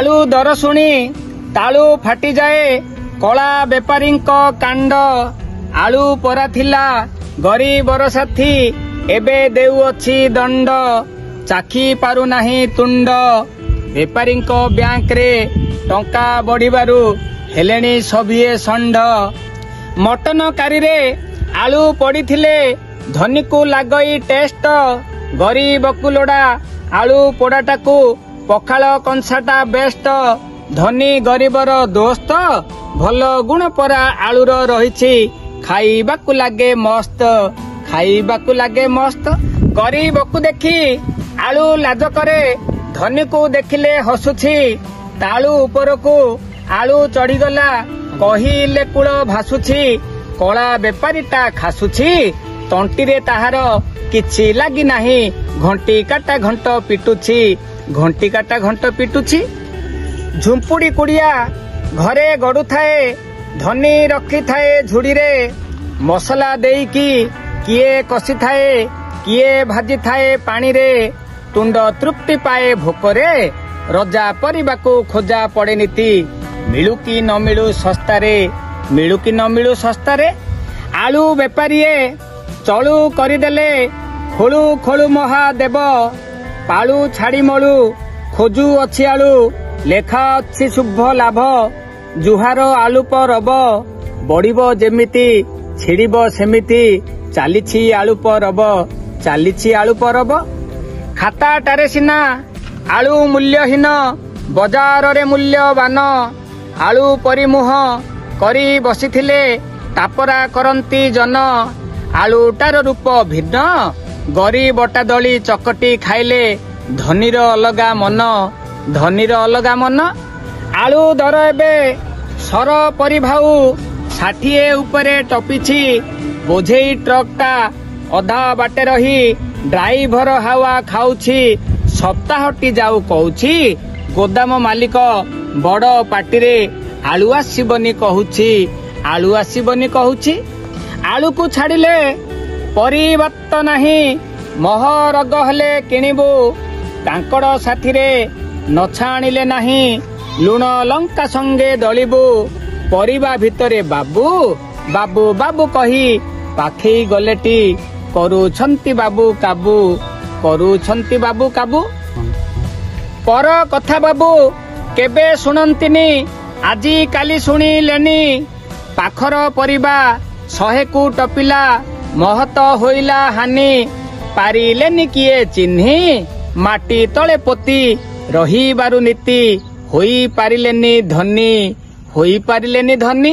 आलू दर शुणी तालू फाटी जाए कला बेपारी कांड आलू परा थिला गरीबर साथी एबे देउअछि दंड चाखी पारु नाही तुंड बेपारी बैंक रे टंका बढ़िबारु हेलेनी सभिए षंढ मटन कारी रे आलू पड़ीथिले धनी को लागई टेस्ट गरीब को लोड़ा आलू पोड़ाटाकू पखाल कंसाटा बेस्ट धनी गरीबर दोस्त भल गुण परा आलूर रही खाइबाकू लागे मस्त खाइबाकू लागे मस्त गरीब को देखी आलू लाज करे धनी को देखिले हसुछि तालू उपरकू आलू चढ़ीगला कहिले कूल भासुछि कला बेपारीटा खासुछि तंटीरे ताहार किछि लागी नाही घंटी काटा घंट पिटुछि घंटी काटा घंट पिटुछि झुंपुड़ी कुड़िया घरे गड़ु थाए धनी रखी थाए झुड़ी रे मसला देईकी किए कसी थाए किए भाजी थाए पानी रे तुंड तृप्ति पाए भोकरे रजा परिबाकू खोजा पड़े नीति मिलू कि न मिलू सस्तारे मिलू कि न मिलू सस्तारे आलू बेपारीए चलू करदेले खोलू खोलू महादेव पालू छाड़ी मलू खोजू अच्छी आलू लेखा अच्छी शुभ लाभ जुहार आलू पर रब बढ़िबो जेमिति छिड़िबो सेमिति चालिछि आलू पर रब चालिछि आलू पर रब खाता टारे सिना आलू मूल्यहीन बजार रे मूल्यवान आलू परिमुह करी बसिथिले टापरा करंती जन आलूटार रूप भिन्न गरीबटा दली चकटी खाइले धनीर अलगा मन धनीर अलगा मन आलू दर एबे सर परिभाऊ 60 उपरे टपिछि बोझेई ट्रकटा अधा बाटे रही ड्राइवर हावा खाउछि सप्ताहटी जाऊ कहूछि गोदाम मालिक बड़ पाटिरे आलू आसीबनी कहूछि आलू आसीबनी कहूछि आलू को छाड़िले परिवर्त नाही महरग हेले किणिबू कांकड़ साथी रे न छाणिले नाही लुण लंका संगे दलिबू परिबा भितरे बाबू बाबू बाबू कही पाखई गलेटी करूछंती बाबू काबू करूछंती बाबू काबू पर कथा बाबू केबे सुनंतिनी आजी काली सुनिलेनी पाखर परिबा 100 को टपिला महत होइला हानि पारिलेनी किए चिन्ही माटी तले पोती रही बारु नीति होई पारिलेनी धनी होई पारिलेनी धनी।